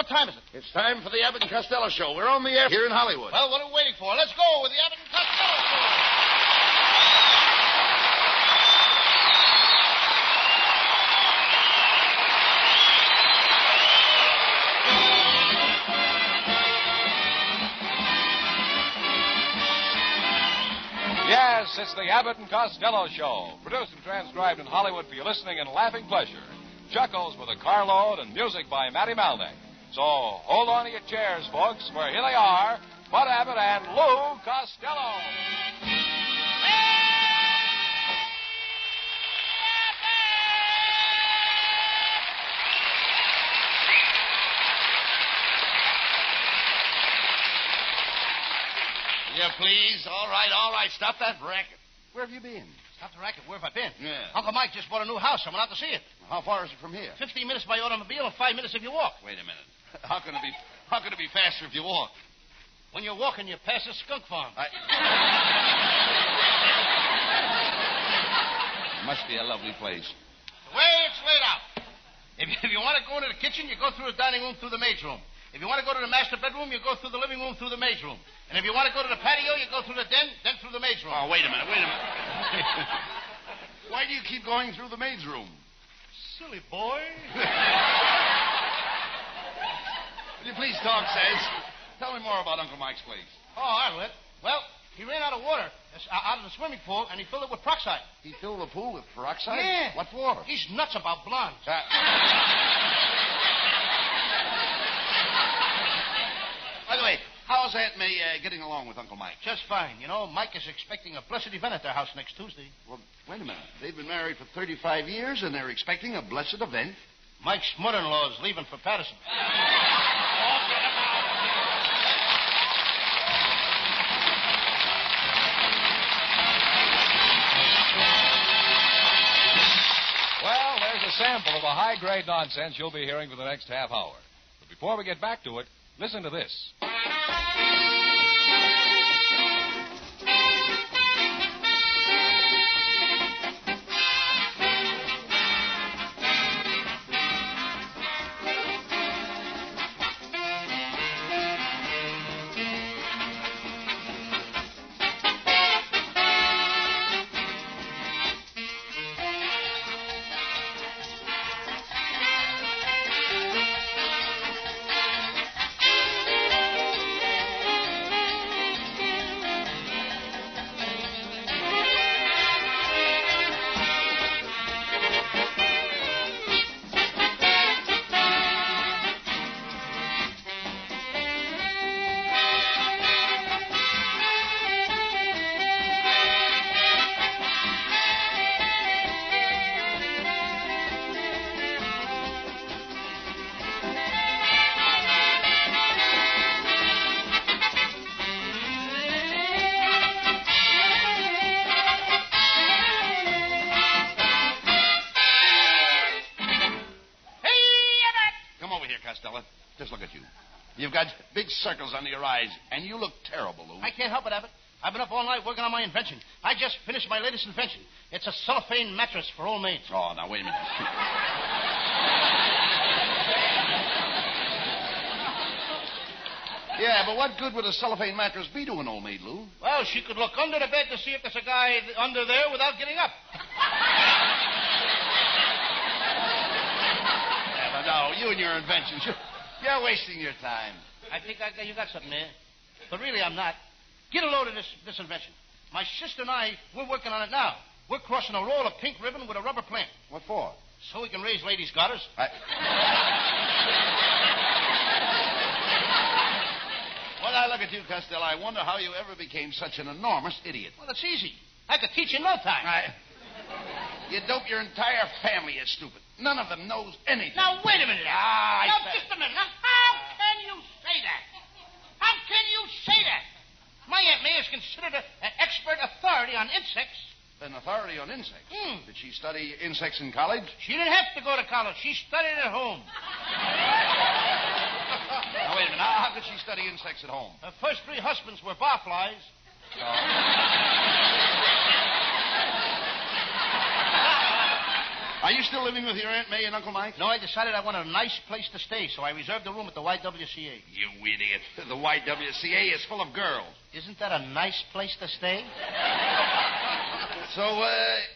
What time is it? It's time for the Abbott and Costello Show. We're on the air here in Hollywood. Well, what are we waiting for? Let's go with the Abbott and Costello Show. Yes, it's the Abbott and Costello Show, produced and transcribed in Hollywood for your listening and laughing pleasure. Chuckles with a carload and music by Matty Malnick. So hold on to your chairs, folks, for here they are, Bud Abbott and Lou Costello. Yeah, please. All right. Stop that racket. Where have you been? Stop the racket. Where have I been? Yeah. Uncle Mike just bought a new house. I went out to see it. How far is it from here? 15 minutes by automobile and 5 minutes if you walk. Wait a minute. How can it be faster if you walk? When you're walking, you pass a skunk farm. Must be a lovely place. The way it's laid out. If you want to go into the kitchen, you go through the dining room, through the maid's room. If you want to go to the master bedroom, you go through the living room, through the maid's room. And if you want to go to the patio, you go through the den, then through the maid's room. Oh, wait a minute. Why do you keep going through the maid's room? Silly boy. Will you please talk, Says? Tell me more about Uncle Mike's place. Oh, I will. Well, he ran out of water out of the swimming pool, and he filled it with peroxide. He filled the pool with peroxide? Yeah. What for? He's nuts about blondes. By the way, how's Aunt May getting along with Uncle Mike? Just fine. You know, Mike is expecting a blessed event at their house next Tuesday. Well, wait a minute. They've been married for 35 years, and they're expecting a blessed event? Mike's mother-in-law is leaving for Patterson. Well, there's a sample of the high-grade nonsense you'll be hearing for the next half hour. But before we get back to it, listen to this. Just look at you. You've got big circles under your eyes, and you look terrible, Lou. I can't help it, Abbott. I've been up all night working on my invention. I just finished my latest invention. It's a cellophane mattress for old maids. Oh, now, wait a minute. Yeah, but what good would a cellophane mattress be to an old maid, Lou? Well, she could look under the bed to see if there's a guy under there without getting up. Yeah, but no, you and your inventions, you're wasting your time. I think you got something there. But really, I'm not. Get a load of this invention. My sister and I, we're working on it now. We're crossing a roll of pink ribbon with a rubber plant. What for? So we can raise ladies' garters. When I look at you, Costello, I wonder how you ever became such an enormous idiot. Well, it's easy. I could teach you in no time. You dope your entire family is stupid. None of them knows anything. Now, wait a minute. Just a minute. Now, how can you say that? How can you say that? My Aunt May is considered an expert authority on insects. An authority on insects? Did she study insects in college? She didn't have to go to college. She studied at home. Now, wait a minute. How could she study insects at home? Her first 3 husbands were barflies. Are you still living with your Aunt May and Uncle Mike? No, I decided I wanted a nice place to stay, so I reserved a room at the YWCA. You idiot. The YWCA is full of girls. Isn't that a nice place to stay? So,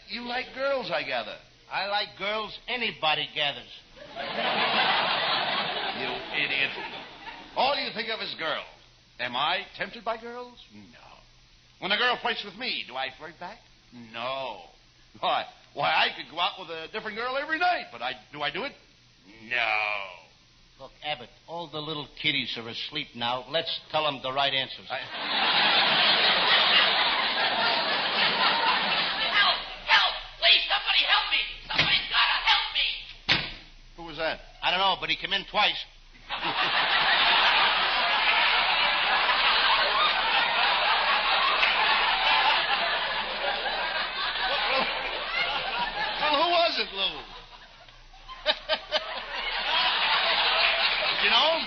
you like girls, I gather. I like girls anybody gathers. You idiot. All you think of is girls. Am I tempted by girls? No. When a girl flirts with me, do I flirt back? No. Why, I could go out with a different girl every night, but do I do it? No. Look, Abbott, all the little kiddies are asleep now. Let's tell them the right answers. Help! Help! Please, somebody help me! Somebody's gotta help me! Who was that? I don't know, but he came in twice. Well, who was it, Lou? Did you know him?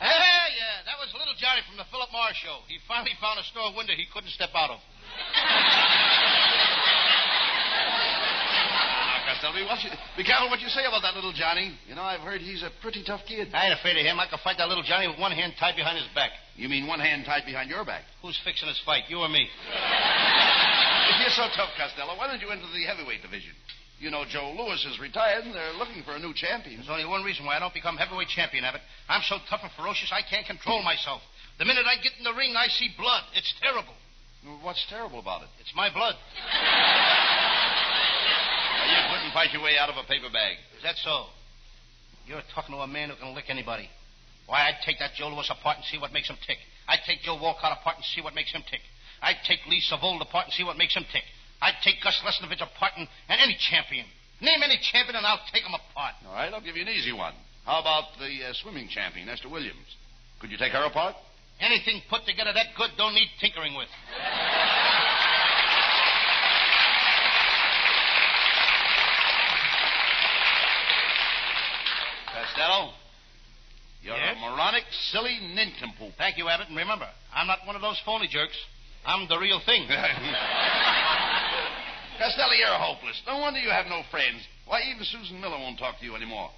Yeah, that was little Johnny from the Philip Morris show. He finally found a store window he couldn't step out of. Costello, be careful what you say about that little Johnny. You know, I've heard he's a pretty tough kid. I ain't afraid of him. I can fight that little Johnny with one hand tied behind his back. You mean one hand tied behind your back? Who's fixing this fight, you or me? If you're so tough, Costello, why don't you enter the heavyweight division? You know, Joe Louis is retired, and they're looking for a new champion. There's only one reason why I don't become heavyweight champion, Abbott. I'm so tough and ferocious, I can't control myself. The minute I get in the ring, I see blood. It's terrible. What's terrible about it? It's my blood. You couldn't fight your way out of a paper bag. Is that so? You're talking to a man who can lick anybody. Why, I'd take that Joe Louis apart and see what makes him tick. I'd take Joe Walcott apart and see what makes him tick. I'd take Lee Savold apart and see what makes him tick. I'd take Gus Lesnovich apart and any champion. Name any champion and I'll take him apart. All right, I'll give you an easy one. How about the swimming champion, Esther Williams? Could you take her apart? Anything put together that good don't need tinkering with. Costello, you're Yes? a moronic, silly nincompoop. Thank you, Abbott, and remember, I'm not one of those phony jerks. I'm the real thing. Costello, you're hopeless. No wonder you have no friends. Why, even Susan Miller won't talk to you anymore.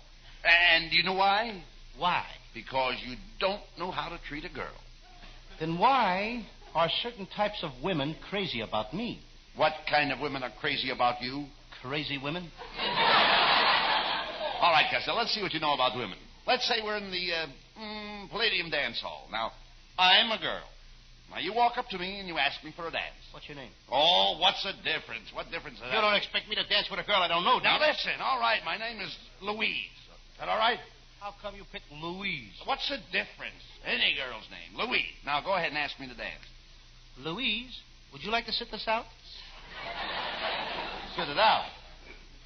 And do you know why? Why? Because you don't know how to treat a girl. Then why are certain types of women crazy about me? What kind of women are crazy about you? Crazy women? All right, Costello, let's see what you know about women. Let's say we're in the Palladium Dance Hall. Now, I'm a girl. Now, you walk up to me and you ask me for a dance. What's your name? Oh, what's the difference? What difference does that You don't make? expect me to dance with a girl I don't know, do Now, you? listen. All right, my name is Louise. Is that all right? How come you picked Louise? What's the difference? Any girl's name. Louise. Now, go ahead and ask me to dance. Louise, would you like to sit this out? Sit it out.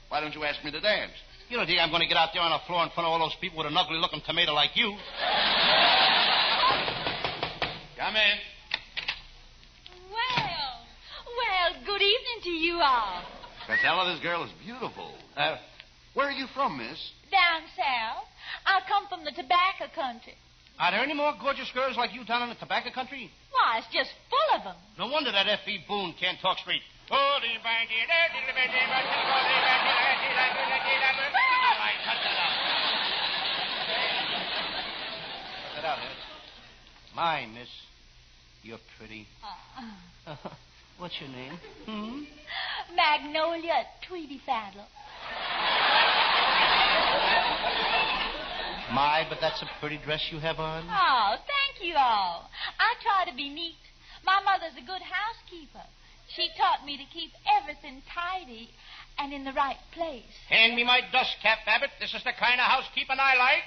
Why don't you ask me to dance? You don't think I'm going to get out there on the floor in front of all those people with an ugly-looking tomato like you? Come in. Well, good evening to you all. Costello, this girl is beautiful. Where are you from, miss? Down south. I come from the tobacco country. Are there any more gorgeous girls like you down in the tobacco country? Why, it's just full of them. No wonder that F.E. Boone can't talk straight. Cut that out, Ed. My, miss, you're pretty. What's your name? Magnolia Tweety Faddle. My, but that's a pretty dress you have on. Oh, thank you all. I try to be neat. My mother's a good housekeeper. She taught me to keep everything tidy and in the right place. Hand me my dust cap, Abbott. This is the kind of housekeeping I like.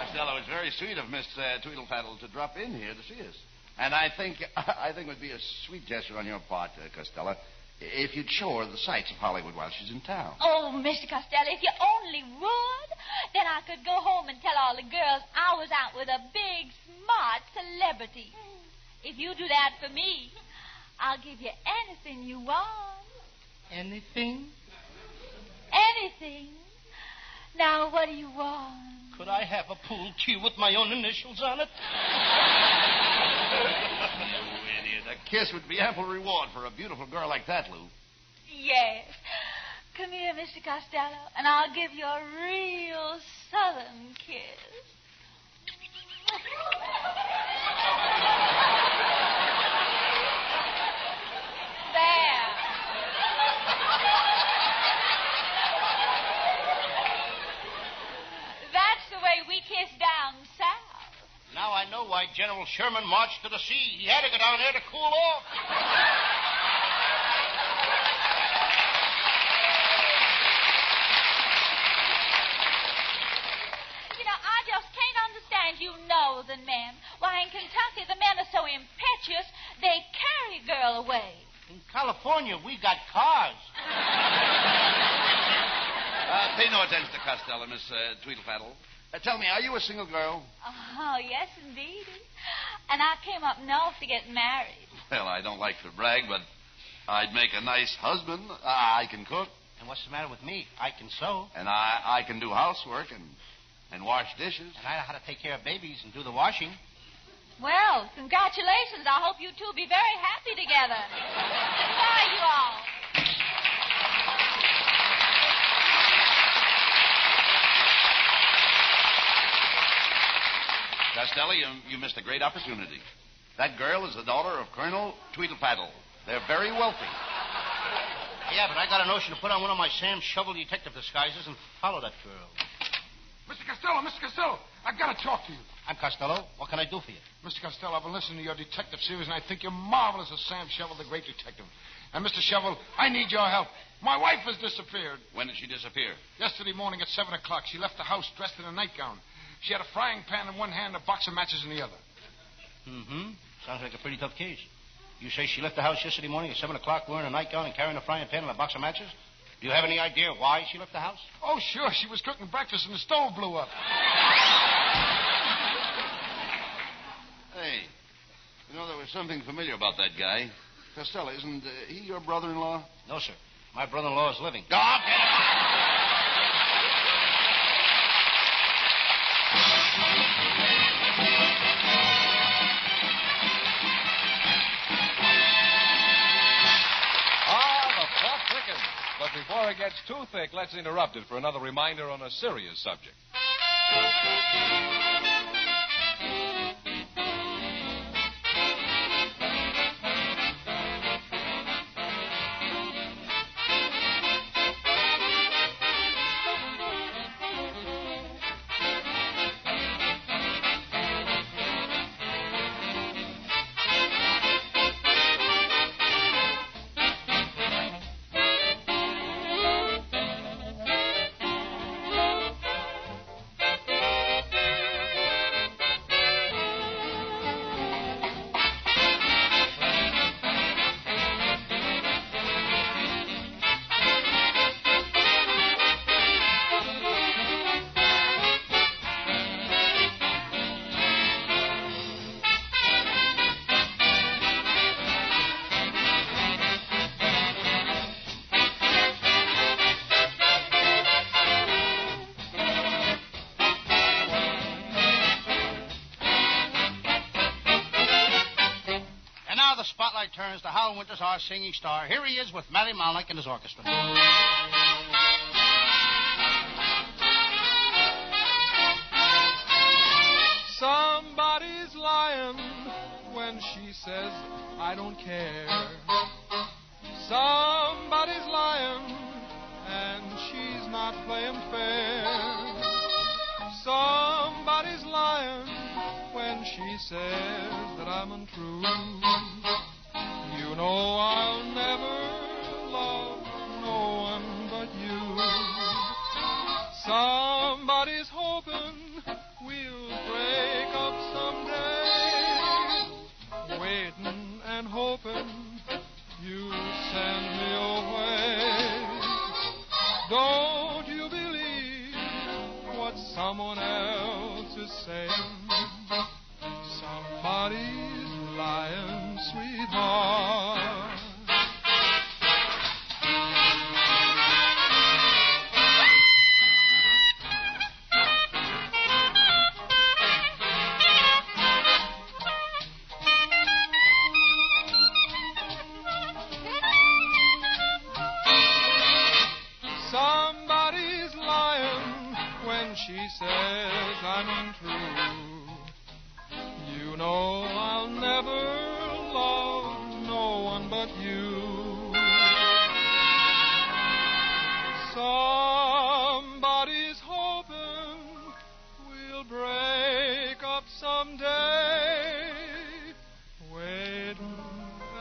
Costello, it's very sweet of Miss Tweedlefaddle to drop in here to see us. And I think it would be a sweet gesture on your part, Costello, if you'd show her the sights of Hollywood while she's in town. Oh, Mr. Costello, if you only would, then I could go home and tell all the girls I was out with a big, smart celebrity. If you do that for me, I'll give you anything you want. Anything? Anything. Now, what do you want? Could I have a pool cue with my own initials on it? You idiot. A kiss would be ample reward for a beautiful girl like that, Lou. Yes. Come here, Mr. Costello, and I'll give you a real southern kiss. There. That's the way we kiss down south. Now I know why General Sherman marched to the sea. He had to go down there to cool off. I just can't understand you northern men. Why, in Kentucky, the men are so impetuous, they carry a girl away. In California, we got cars. Pay no attention to Costello, Miss Tweedlefaddle. Tell me, are you a single girl? Oh, yes, indeed. And I came up north to get married. Well, I don't like to brag, but I'd make a nice husband. I can cook. And what's the matter with me? I can sew. And I can do housework and wash dishes. And I know how to take care of babies and do the washing. Well, congratulations. I hope you two will be very happy together. Goodbye, you all. Costello, you missed a great opportunity. That girl is the daughter of Colonel Tweedlefaddle. They're very wealthy. Yeah, but I got a notion to put on one of my Sam Shovel detective disguises and follow that girl. Mr. Costello, I've got to talk to you. I'm Costello. What can I do for you? Mr. Costello, I've been listening to your detective series, and I think you're marvelous as Sam Shovel, the great detective. And, Mr. Shovel, I need your help. My wife has disappeared. When did she disappear? Yesterday morning at 7 o'clock. She left the house dressed in a nightgown. She had a frying pan in one hand and a box of matches in the other. Mm-hmm. Sounds like a pretty tough case. You say she left the house yesterday morning at 7 o'clock wearing a nightgown and carrying a frying pan and a box of matches? Do you have any idea why she left the house? Oh, sure. She was cooking breakfast and the stove blew up. Hey, there was something familiar about that guy. Costello, isn't he your brother-in-law? No, sir. My brother-in-law is living. Oh, get him! But before it gets too thick, let's interrupt it for another reminder on a serious subject. The spotlight turns to Hal Winters, our singing star. Here he is with Matty Malnick and his orchestra. Somebody's lying when she says, I don't care. Somebody's lying and she's not playing fair. Somebody's lying when she says that I'm untrue. You know I'll never love no one but you. Somebody's hoping we'll break up someday, waiting and hoping you'll send me away. Don't you believe what someone else is saying? Somebody's lying, sweetheart. I'm untrue. You know I'll never love no one but you. Somebody's hoping we'll break up someday. Waiting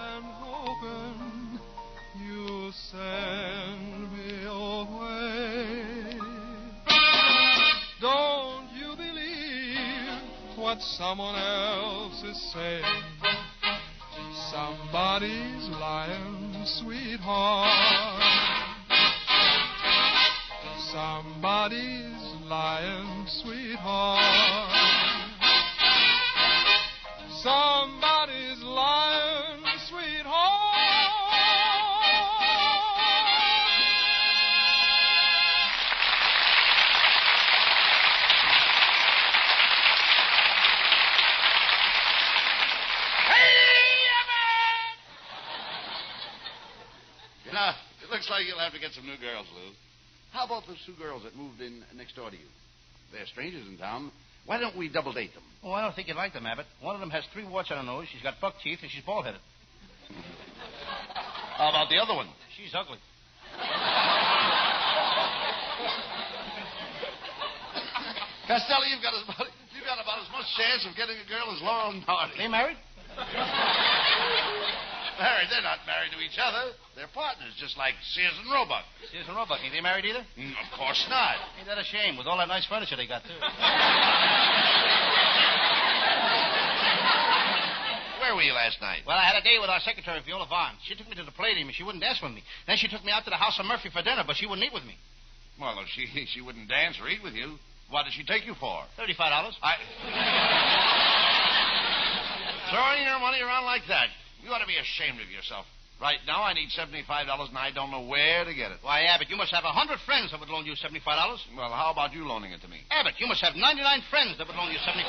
and hoping you'll send me away. Don't you believe what someone else is saying? Somebody's lying, sweetheart. Somebody's lying, sweetheart. Somebody's lying, sweetheart. You know, it looks like you'll have to get some new girls, Lou. How about those two girls that moved in next door to you? They're strangers in town. Why don't we double date them? Oh, I don't think you'd like them, Abbott. One of them has 3 warts on her nose. She's got buck teeth, and she's bald-headed. How about the other one? She's ugly. Costello, you've got about as much chance of getting a girl as Laurel and Hardy. They married? Married? They're not married to each other. They're partners, just like Sears and Roebuck. Sears and Roebuck. Ain't they married either? Of course not. Ain't that a shame, with all that nice furniture they got, too? Where were you last night? Well, I had a date with our secretary, Viola Vaughn. She took me to the Palladium, and she wouldn't dance with me. Then she took me out to the house of Murphy for dinner, but she wouldn't eat with me. Well, if she wouldn't dance or eat with you, what did she take you for? $35. Throwing your money around like that. You ought to be ashamed of yourself. Right now, I need $75, and I don't know where to get it. Why, Abbott, you must have 100 friends that would loan you $75. Well, how about you loaning it to me? Abbott, you must have 99 friends that would loan you $75.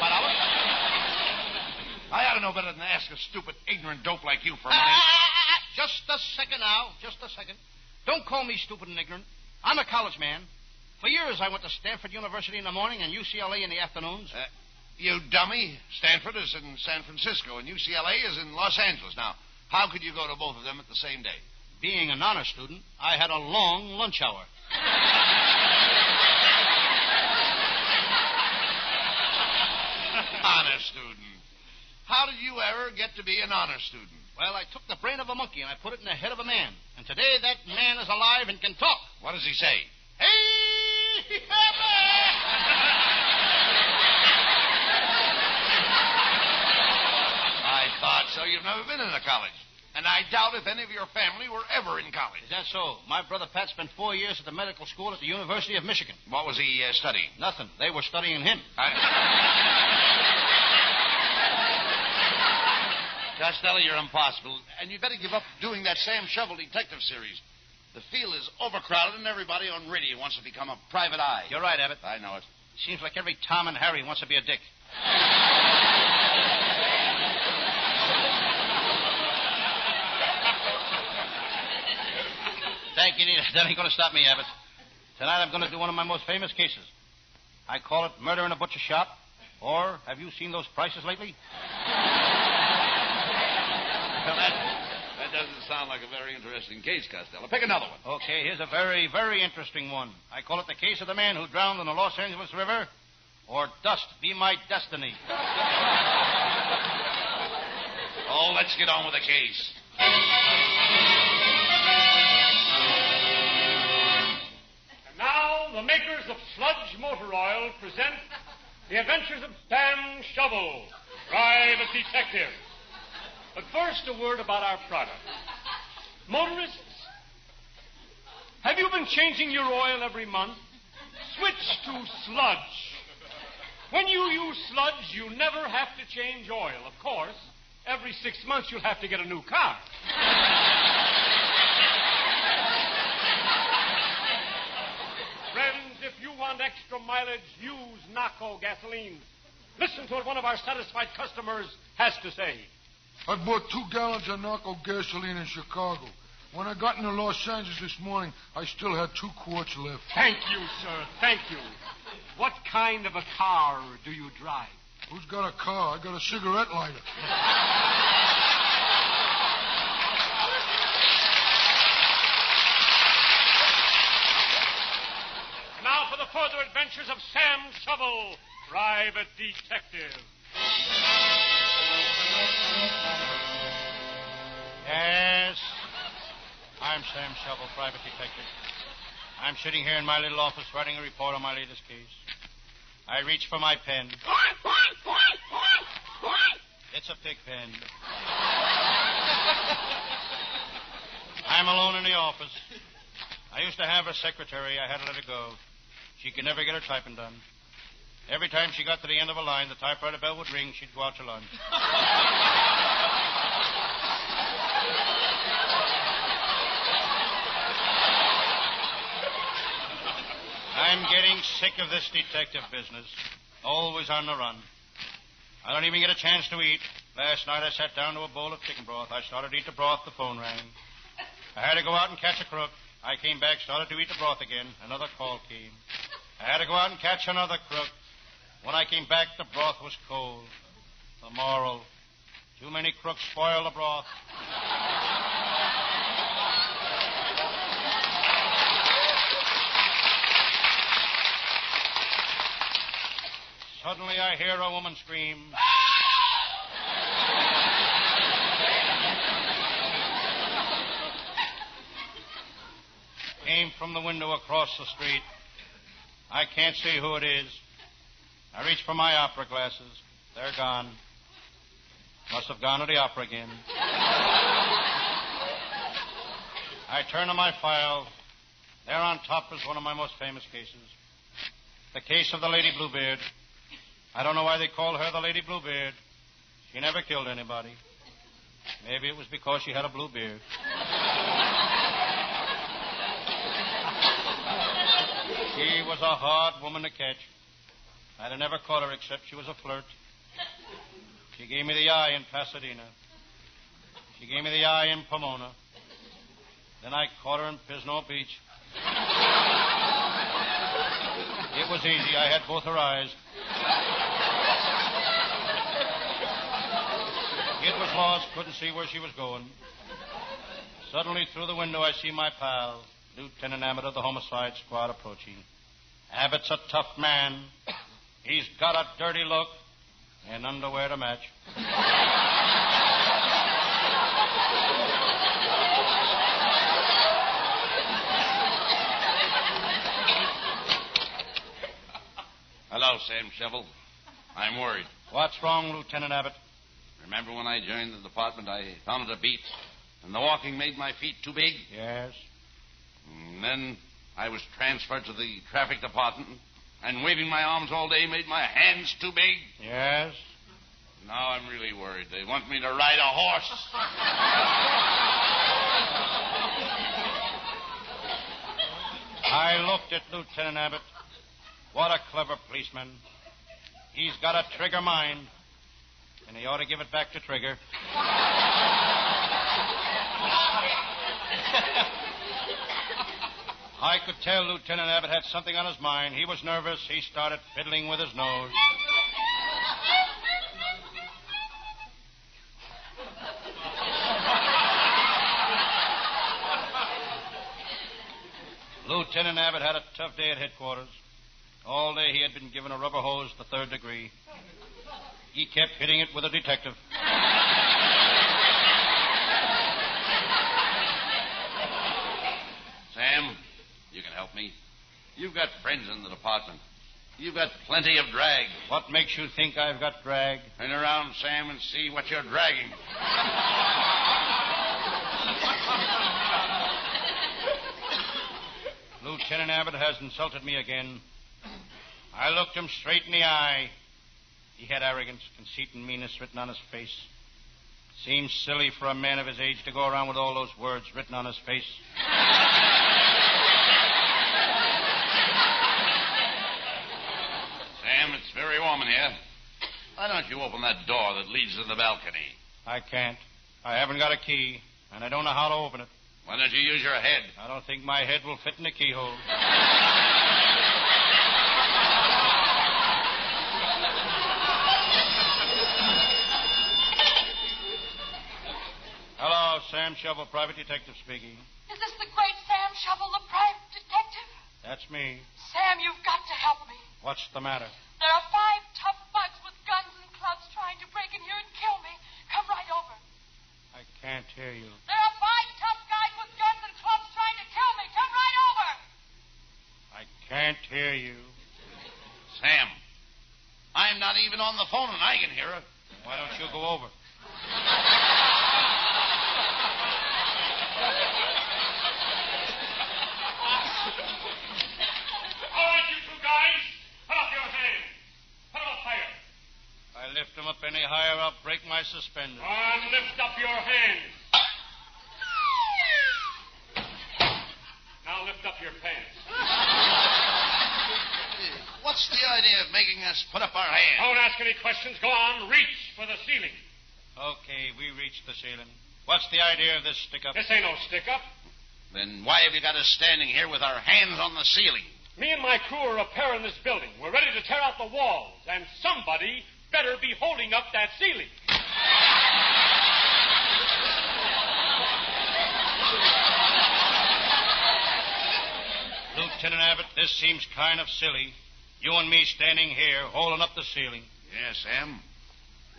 I ought to know better than to ask a stupid, ignorant dope like you for money. Just a second now. Just a second. Don't call me stupid and ignorant. I'm a college man. For years, I went to Stanford University in the morning and UCLA in the afternoons. You dummy. Stanford is in San Francisco, and UCLA is in Los Angeles. Now, how could you go to both of them at the same day? Being an honor student, I had a long lunch hour. Honor student. How did you ever get to be an honor student? Well, I took the brain of a monkey and I put it in the head of a man. And today that man is alive and can talk. What does he say? Hey, I thought so. You've never been in a college. And I doubt if any of your family were ever in college. Is that so? My brother Pat spent 4 years at the medical school at the University of Michigan. What was he studying? Nothing. They were studying him. Costello, you're impossible. And you'd better give up doing that Sam Shovel detective series. The field is overcrowded and everybody on radio wants to become a private eye. You're right, Abbott. I know it. Seems like every Tom and Harry wants to be a dick. Thank you, Nita. That ain't going to stop me, Abbott. Tonight I'm going to do one of my most famous cases. I call it Murder in a Butcher Shop, or have you seen those prices lately? Well, that doesn't sound like a very interesting case, Costello. Pick another one. Okay, here's a very, very interesting one. I call it the case of the man who drowned in the Los Angeles River, or Dust Be My Destiny. Oh, let's get on with the case. And now, the makers of Sludge Motor Oil present The Adventures of Sam Shovel, Private Detective. But first, a word about our product. Motorists, have you been changing your oil every month? Switch to Sludge. When you use Sludge, you never have to change oil. Of course, every 6 months you'll have to get a new car. Friends, if you want extra mileage, use Naco gasoline. Listen to what one of our satisfied customers has to say. I bought 2 gallons of Naco gasoline in Chicago. When I got into Los Angeles this morning, I still had 2 quarts left. Thank you, sir. Thank you. What kind of a car do you drive? Who's got a car? I got a cigarette lighter. Now for the further adventures of Sam Shovel, Private Detective. Yes. I'm Sam Shovel, Private Detective. I'm sitting here in my little office writing a report on my latest case. I reach for my pen. It's a pig pen. I'm alone in the office. I used to have a secretary. I had to let her go. She could never get her typing done. Every time she got to the end of a line, the typewriter bell would ring. She'd go out to lunch. I'm getting sick of this detective business. Always on the run. I don't even get a chance to eat. Last night I sat down to a bowl of chicken broth. I started to eat the broth. The phone rang. I had to go out and catch a crook. I came back, started to eat the broth again. Another call came. I had to go out and catch another crook. When I came back, the broth was cold. The moral: too many crooks spoil the broth. Suddenly I hear a woman scream. Came from the window across the street. I can't see who it is. I reach for my opera glasses. They're gone. Must have gone to the opera again. I turn to my file. There on top is one of my most famous cases. The case of the Lady Bluebeard. I don't know why they call her the Lady Bluebeard. She never killed anybody. Maybe it was because she had a blue beard. She was a hard woman to catch. I'd have never caught her except she was a flirt. She gave me the eye in Pasadena. She gave me the eye in Pomona. Then I caught her in Pismo Beach. It was easy. I had both her eyes. It was lost. Couldn't see where she was going. Suddenly, through the window, I see my pal, Lieutenant Abbott of the Homicide Squad, approaching. Abbott's a tough man. He's got a dirty look and underwear to match. Hello, Sam Shovel. I'm worried. What's wrong, Lieutenant Abbott? Remember when I joined the department, I found it a beat, and the walking made my feet too big? Yes. And then I was transferred to the traffic department, and waving my arms all day made my hands too big? Yes. Now I'm really worried. They want me to ride a horse. I looked at Lieutenant Abbott. What a clever policeman. He's got a trigger mind, and he ought to give it back to Trigger. I could tell Lieutenant Abbott had something on his mind. He was nervous. He started fiddling with his nose. Lieutenant Abbott had a tough day at headquarters. All day he had been given a rubber hose the 3rd degree. He kept hitting it with a detective. Sam, you can help me. You've got friends in the department. You've got plenty of drag. What makes you think I've got drag? Turn around, Sam, and see what you're dragging. Lieutenant Abbott has insulted me again. I looked him straight in the eye. He had arrogance, conceit, and meanness written on his face. Seems silly for a man of his age to go around with all those words written on his face. Sam, it's very warm in here. Why don't you open that door that leads to the balcony? I can't. I haven't got a key, and I don't know how to open it. Why don't you use your head? I don't think my head will fit in the keyhole. Hello, Sam Shovel, private detective speaking. Is this the great Sam Shovel, the private detective? That's me. Sam, you've got to help me. What's the matter? There are 5 tough bugs with guns and clubs trying to break in here and kill me. Come right over. I can't hear you. There are 5 tough guys with guns and clubs trying to kill me. Come right over. I can't hear you. Sam, I'm not even on the phone and I can hear her. Why don't you go over? All right, you two guys, put up your hands. Put them up higher. I lift them up any higher, I'll break my suspenders. And lift up your hands. Now lift up your pants. What's the idea of making us put up our hands? Don't ask any questions. Go on, reach for the ceiling. Okay, we reached the ceiling. What's the idea of this stick-up? This ain't no stick-up. Then why have you got us standing here with our hands on the ceiling? Me and my crew are repairing this building. We're ready to tear out the walls, and somebody better be holding up that ceiling. Lieutenant Abbott, this seems kind of silly. You and me standing here, holding up the ceiling. Yes, Sam.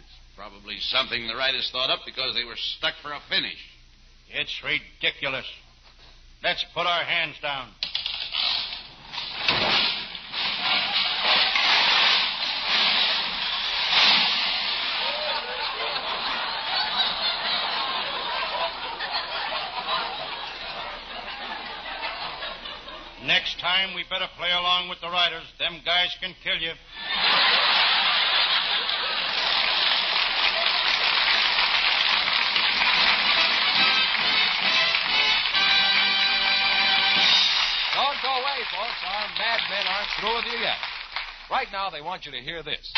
It's probably something the writers thought up because they were stuck for a finish. It's ridiculous. Let's put our hands down. Next time, we better play along with the riders. Them guys can kill you. Don't go away, folks. Our madmen aren't through with you yet. Right now, they want you to hear this.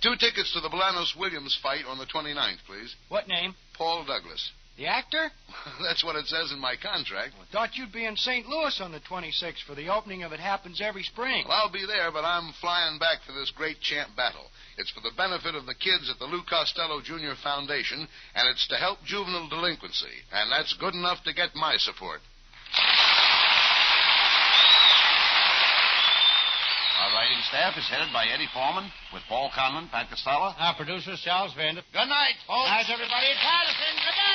Two tickets to the Bolanos-Williams fight on the 29th, please. What name? Paul Douglas. The actor? That's what it says in my contract. Well, thought you'd be in St. Louis on the 26th for the opening of It Happens Every Spring. Well, I'll be there, but I'm flying back for this great champ battle. It's for the benefit of the kids at the Lou Costello Jr. Foundation, and it's to help juvenile delinquency. And that's good enough to get my support. Our writing staff is headed by Eddie Foreman, with Paul Conlon, Pat Costello. Our producer, Charles Vander. Good night, folks. Night, everybody. Patterson, good night.